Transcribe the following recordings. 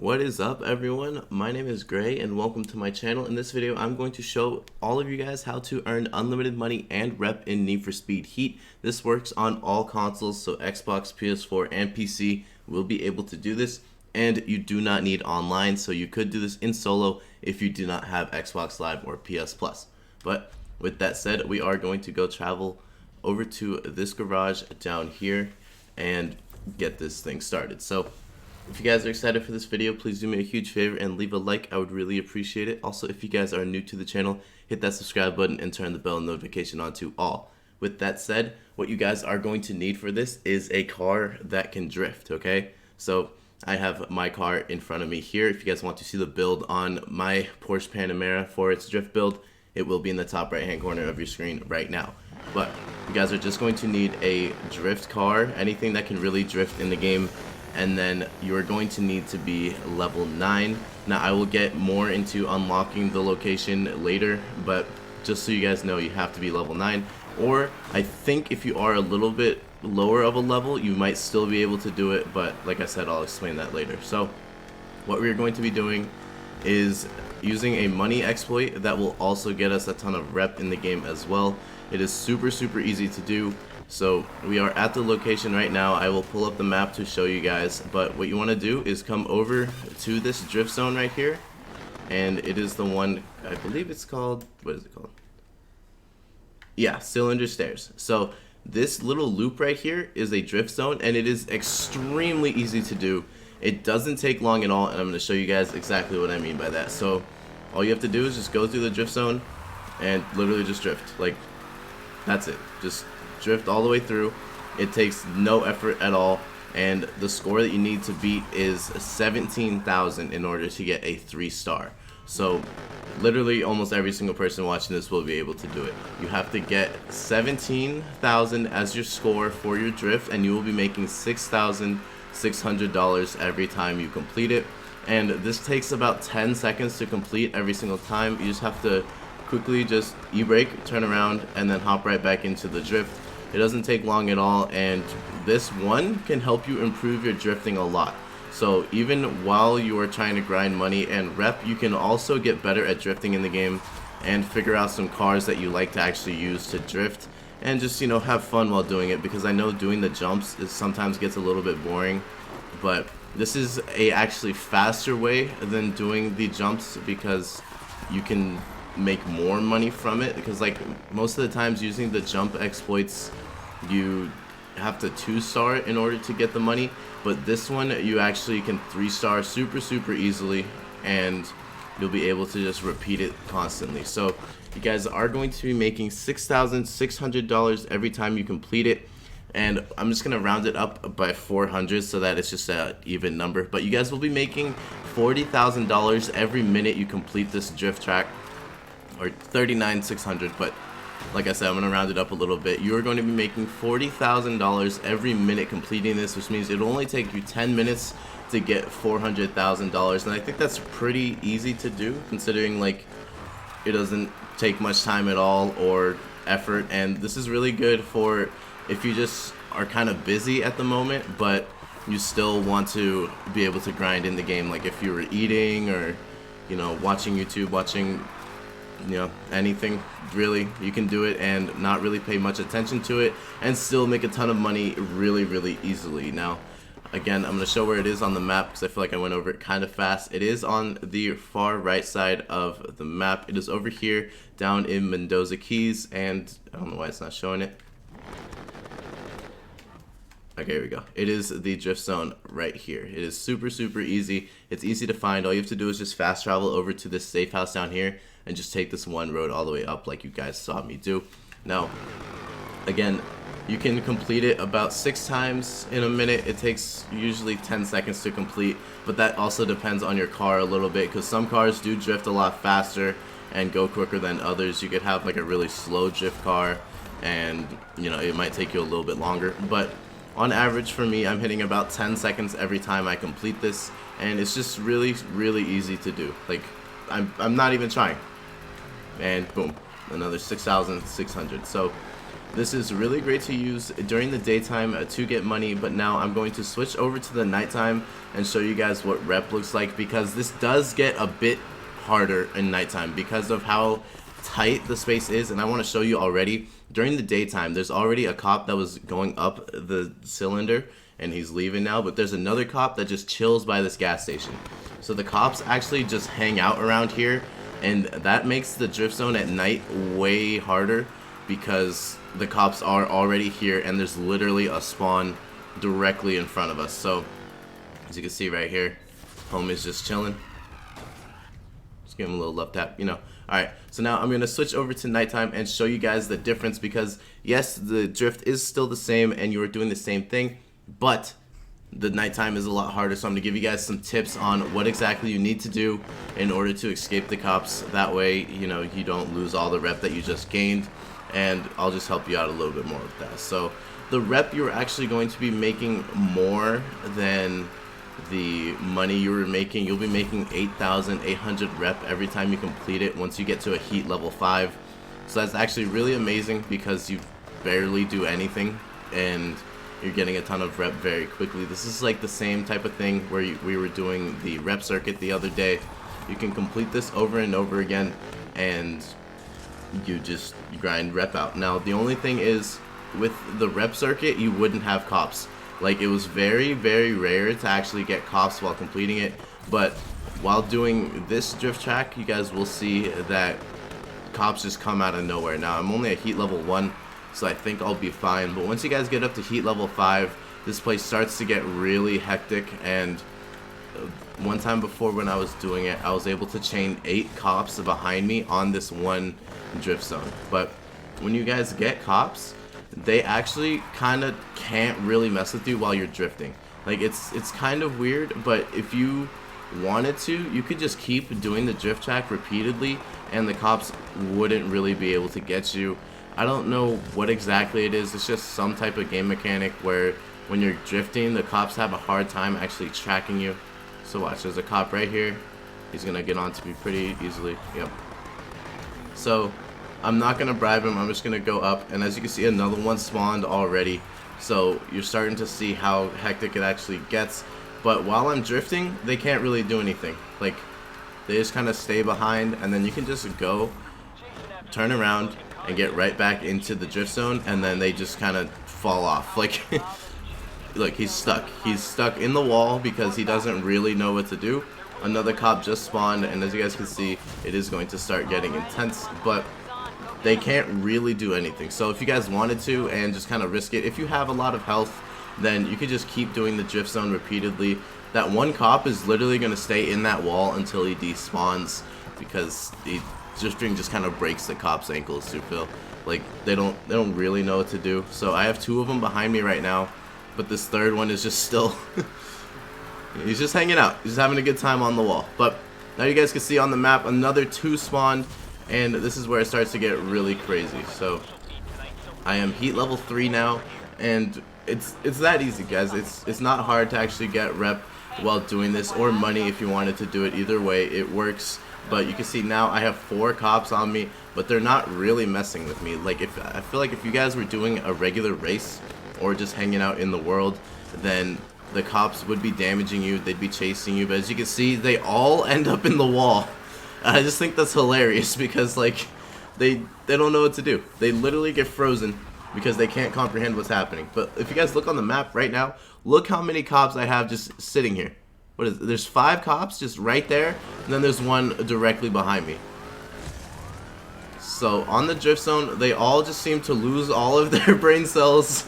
What is up, everyone? My name is Grrae and welcome to my channel. In this video I'm going to show all of you guys how to earn unlimited money and rep in Need for Speed Heat. This works on all consoles, so Xbox, PS4 and PC will be able to do this, and you do not need online, so you could do this in solo if you do not have Xbox Live or PS Plus. But with that said, we are going to go travel over to this garage down here and get this thing started. So if you guys are excited for this video, please do me a huge favor and leave a like. I would really appreciate it. Also, if you guys are new to the channel, hit that subscribe button and turn the bell notification on to all. With that said, what you guys are going to need for this is a car that can drift, okay? So I have my car in front of me here. If you guys want to see the build on my Porsche Panamera for its drift build, it will be in the top right hand corner of your screen right now. But you guys are just going to need a drift car, anything that can really drift in the game, and then you're going to need to be level 9. Now I will get more into unlocking the location later, but just so you guys know, you have to be level 9, or I think if you are a little bit lower of a level you might still be able to do it, but like I said, I'll explain that later. So what we're going to be doing is using a money exploit that will also get us a ton of rep in the game as well. It is super easy to do. So we are at the location right now. I will pull up the map to show you guys, but what you want to do is come over to this drift zone right here, and it is the one, I believe it's called, what is it called? Yeah, Cylinder Stairs. So this little loop right here is a drift zone, and it is extremely easy to do. It doesn't take long at all, and I'm going to show you guys exactly what I mean by that. So all you have to do is just go through the drift zone and literally just drift. Like, that's it. Just drift all the way through. It takes no effort at all, and the score that you need to beat is 17,000 in order to get a 3-star. So literally almost every single person watching this will be able to do it. You have to get 17,000 as your score for your drift, and you will be making $6,600 every time you complete it. And this takes about 10 seconds to complete every single time. You just have to quickly just e-brake, turn around, and then hop right back into the drift. It doesn't take long at all, and this one can help you improve your drifting a lot. So even while you are trying to grind money and rep, you can also get better at drifting in the game and figure out some cars that you like to actually use to drift, and just, you know, have fun while doing it, because I know doing the jumps sometimes gets a little bit boring, but this is a actually faster way than doing the jumps, because you can make more money from it. Because like most of the times using the jump exploits, you have to 2-star in order to get the money, but this one you actually can 3-star super easily, and you'll be able to just repeat it constantly. So you guys are going to be making $6,600 every time you complete it, and I'm just gonna round it up by 400 so that it's just an even number, but you guys will be making $40,000 every minute you complete this drift track, or 39,600, but like I said, I'm going to round it up a little bit. You are going to be making $40,000 every minute completing this, which means it'll only take you 10 minutes to get $400,000, and I think that's pretty easy to do, considering like it doesn't take much time at all or effort. And this is really good for if you just are kind of busy at the moment, but you still want to be able to grind in the game. Like if you were eating, or, you know, watching YouTube, watching, you know, anything really, you can do it and not really pay much attention to it and still make a ton of money really easily. Now again, I'm going to show where it is on the map, because I feel like I went over it kind of fast. It is on the far right side of the map. It is over here down in Mendoza Keys, and I don't know why it's not showing it. Okay, here we go. It is the drift zone right here. It is super easy. It's easy to find. All you have to do is just fast travel over to this safe house down here and just take this one road all the way up like you guys saw me do. Now, again, you can complete it about 6 times in a minute. It takes usually 10 seconds to complete, but that also depends on your car a little bit, because some cars do drift a lot faster and go quicker than others. You could have like a really slow drift car, and, you know, it might take you a little bit longer, but on average for me, I'm hitting about 10 seconds every time I complete this, and it's just really easy to do. Like, I'm not even trying, and boom, another 6,600. So This is really great to use during the daytime to get money, but now I'm going to switch over to the nighttime and show you guys what rep looks like, because this does get a bit harder in nighttime because of how tight the space is. And I want to show you already, during the daytime, there's already a cop that was going up the cylinder and he's leaving now, but there's another cop that just chills by this gas station. So the cops actually just hang out around here, and that makes the drift zone at night way harder because the cops are already here and there's literally a spawn directly in front of us. So as you can see right here, homie's just chilling. Just give him a little love tap, you know. Alright, so now I'm gonna switch over to nighttime and show you guys the difference, because yes, the drift is still the same and you are doing the same thing, but the nighttime is a lot harder. So I'm gonna give you guys some tips on what exactly you need to do in order to escape the cops. That way, you know, you don't lose all the rep that you just gained, and I'll just help you out a little bit more with that. So the rep, you're actually going to be making more than the money you were making. You'll be making 8,800 rep every time you complete it once you get to a heat level 5. So that's actually really amazing because you barely do anything and you're getting a ton of rep very quickly. This is like the same type of thing where we were doing the rep circuit the other day. You can complete this over and over again and you grind rep out. Now the only thing is, with the rep circuit you wouldn't have cops. Like, it was very, very rare to actually get cops while completing it, but while doing this drift track, you guys will see that cops just come out of nowhere. Now, I'm only at heat level 1, so I think I'll be fine, but once you guys get up to heat level 5, this place starts to get really hectic. And one time before, when I was doing it, I was able to chain 8 cops behind me on this one drift zone. But when you guys get cops, they actually kind of can't really mess with you while you're drifting. Like, it's kind of weird, but if you wanted to, you could just keep doing the drift track repeatedly and the cops wouldn't really be able to get you. I don't know what exactly it is. It's just some type of game mechanic where when you're drifting, the cops have a hard time actually tracking you. So watch, there's a cop right here. He's gonna get onto me pretty easily. Yep. So I'm not gonna bribe him, I'm just gonna go up, and as you can see, another one spawned already. So you're starting to see how hectic it actually gets. But while I'm drifting, they can't really do anything. Like, they just kind of stay behind, and then you can just go, turn around, and get right back into the drift zone, and then they just kind of fall off. Like, look, he's stuck. He's stuck in the wall because he doesn't really know what to do. Another cop just spawned, and as you guys can see, it is going to start getting intense, but they can't really do anything. So if you guys wanted to and just kind of risk it, if you have a lot of health, then you could just keep doing the drift zone repeatedly. That one cop is literally going to stay in that wall until he despawns, because drifting just kind of breaks the cop's ankles, you feel like they don't really know what to do. So I have 2 of them behind me right now, but this third one is just still he's just hanging out, he's just having a good time on the wall. But now you guys can see on the map another 2 spawned, and this is where it starts to get really crazy. So I am heat level 3 now, and it's that easy, guys. It's not hard to actually get rep while doing this, or money if you wanted to do it. Either way, it works. But you can see now I have 4 cops on me, but they're not really messing with me. Like, if I feel like if you guys were doing a regular race or just hanging out in the world, then the cops would be damaging you, they'd be chasing you. But as you can see, they all end up in the wall. I just think that's hilarious because, like, they don't know what to do. They literally get frozen because they can't comprehend what's happening. But if you guys look on the map right now, look how many cops I have just sitting here. What is it? There's 5 cops just right there, and then there's one directly behind me. So on the drift zone, they all just seem to lose all of their brain cells,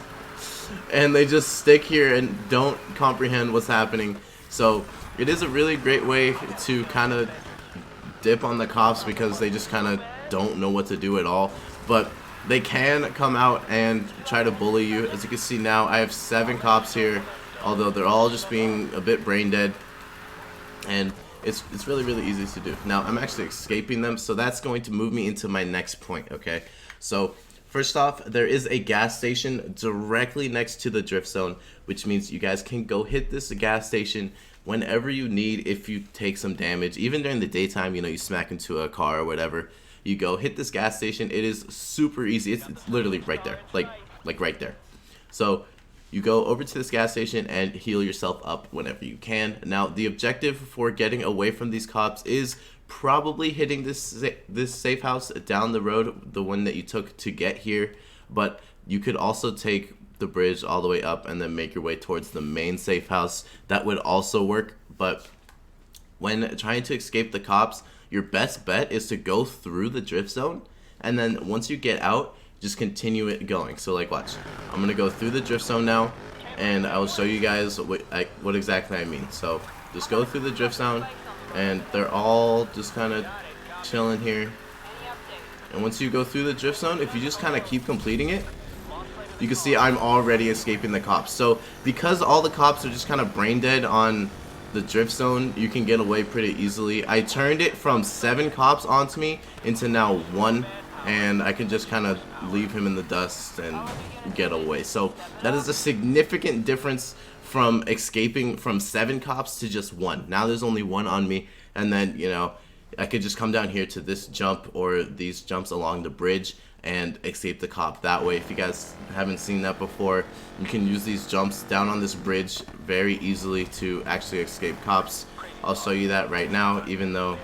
and they just stick here and don't comprehend what's happening. So it is a really great way to kind of dip on the cops because they just kind of don't know what to do at all. But they can come out and try to bully you. As you can see now, I have 7 cops here, although they're all just being a bit brain dead, and it's really, really easy to do. Now I'm actually escaping them, so that's going to move me into my next point. Okay, so first off, there is a gas station directly next to the drift zone, which means you guys can go hit this gas station whenever you need. If you take some damage, even during the daytime, you know, you smack into a car or whatever, You go hit this gas station. It is super easy. It's literally right there, like right there. So you go over to this gas station and heal yourself up whenever you can. Now, the objective for getting away from these cops is probably hitting this safe house down the road, the one that you took to get here. But you could also take the bridge all the way up and then make your way towards the main safe house. That would also work. But when trying to escape the cops, your best bet is to go through the drift zone, and then once you get out, just continue it going. So like, watch, I'm gonna go through the drift zone now, and I will show you guys what exactly I mean. So just go through the drift zone, and they're all just kind of chilling here. And once you go through the drift zone, if you just kind of keep completing it, you can see I'm already escaping the cops. So because all the cops are just kind of brain dead on the drift zone, you can get away pretty easily. I turned it from 7 cops onto me into now 1, and I can just kind of leave him in the dust and get away. So that is a significant difference from escaping from 7 cops to just 1. Now there's only 1 on me, and then, you know, I could just come down here to this jump or these jumps along the bridge and escape the cop that way. If you guys haven't seen that before, you can use these jumps down on this bridge very easily to actually escape cops. I'll show you that right now, even though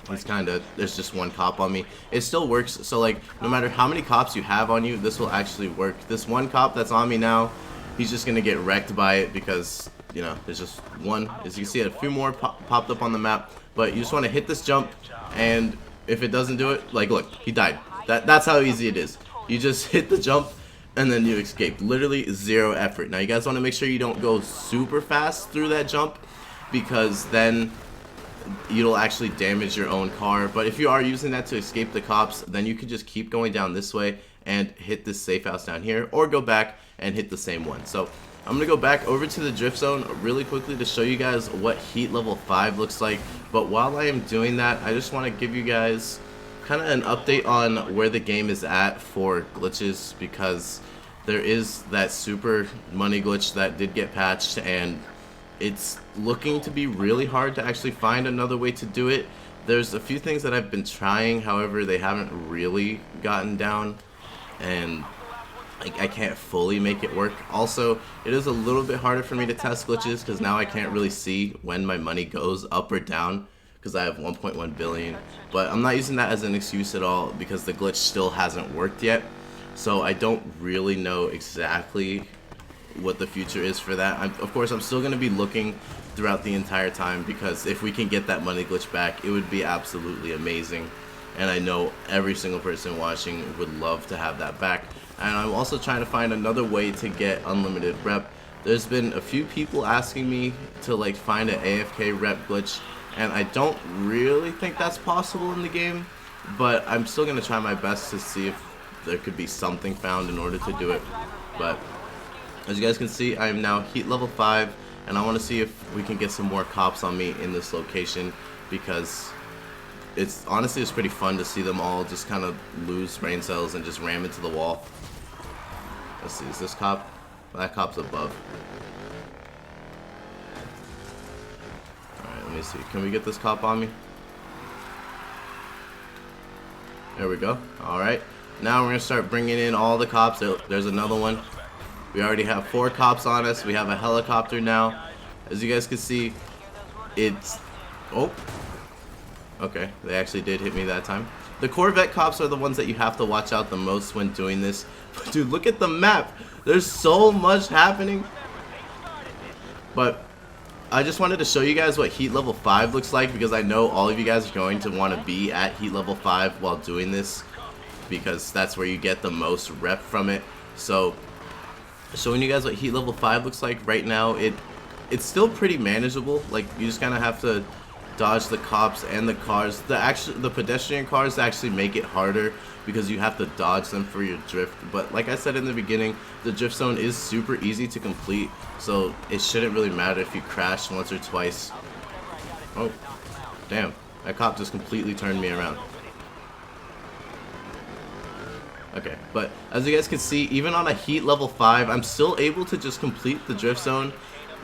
there's just 1 cop on me. It still works. So like, no matter how many cops you have on you, this will actually work. This 1 cop that's on me now, he's just gonna get wrecked by it because, you know, there's just 1. As you can see, a few more popped up on the map, but you just want to hit this jump, and if it doesn't do it, like, look, he died. That's how easy it is. You just hit the jump and then you escape. Literally 0 effort. Now you guys want to make sure you don't go super fast through that jump, because then you'll actually damage your own car. But if you are using that to escape the cops, then you could just keep going down this way and hit this safe house down here, or go back and hit the same one. So I'm gonna go back over to the drift zone really quickly to show you guys what heat level 5 looks like. But while I am doing that, I just want to give you guys kind of an update on where the game is at for glitches, because there is that super money glitch that did get patched, and it's looking to be really hard to actually find another way to do it. There's a few things that I've been trying, however they haven't really gotten down, and I can't fully make it work. Also, it is a little bit harder for me to test glitches because now I can't really see when my money goes up or down, because I have 1.1 billion. But I'm not using that as an excuse at all, because the glitch still hasn't worked yet. So I don't really know exactly what the future is for that. Of course, I'm still going to be looking throughout the entire time, because if we can get that money glitch back, it would be absolutely amazing. And I know every single person watching would love to have that back. And I'm also trying to find another way to get unlimited rep. There's been a few people asking me to like find an AFK rep glitch, and I don't really think that's possible in the game, but I'm still going to try my best to see if there could be something found in order to do it. But as you guys can see, I am now heat level 5, and I want to see if we can get some more cops on me in this location, because it's honestly pretty fun to see them all just kind of lose brain cells and just ram into the wall. Let's see, is this cop? That cop's above. Alright, let me see. Can we get this cop on me? There we go. Alright. Now we're going to start bringing in all the cops. There's another one. We already have 4 cops on us. We have a helicopter now. As you guys can see, it's... Oh. Okay, they actually did hit me that time. The Corvette cops are the ones that you have to watch out the most when doing this. But dude, look at the map. There's so much happening. But I just wanted to show you guys what heat level 5 looks like, because I know all of you guys are going to want to be at heat level 5 while doing this, because that's where you get the most rep from it. So showing you guys what heat level 5 looks like right now, it's still pretty manageable. Like, you just kind of have to dodge the cops and the cars. The pedestrian cars actually make it harder, because you have to dodge them for your drift. But like I said in the beginning, the drift zone is super easy to complete, so it shouldn't really matter if you crash once or twice. Oh, damn. That cop just completely turned me around. Okay, but as you guys can see, even on a heat level 5, I'm still able to just complete the drift zone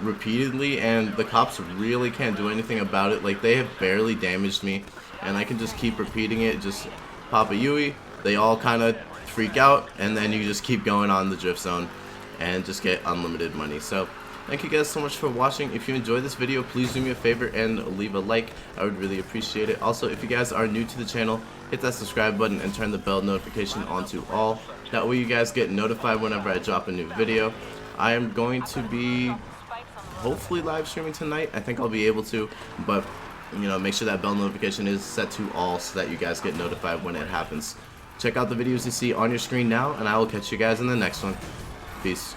repeatedly, and the cops really can't do anything about it. Like, they have barely damaged me, and I can just keep repeating it. Just pop a Yui, they all kind of freak out, and then you just keep going on the drift zone and just get unlimited money. So thank you guys so much for watching. If you enjoyed this video, please do me a favor and leave a like. I would really appreciate it. Also, if you guys are new to the channel, hit that subscribe button and turn the bell notification on to all. That way you guys get notified whenever I drop a new video. I am going to be hopefully live streaming tonight. I think I'll be able to, but you know, make sure that bell notification is set to all so that you guys get notified when it happens. Check out the videos you see on your screen now, and I will catch you guys in the next one. Peace.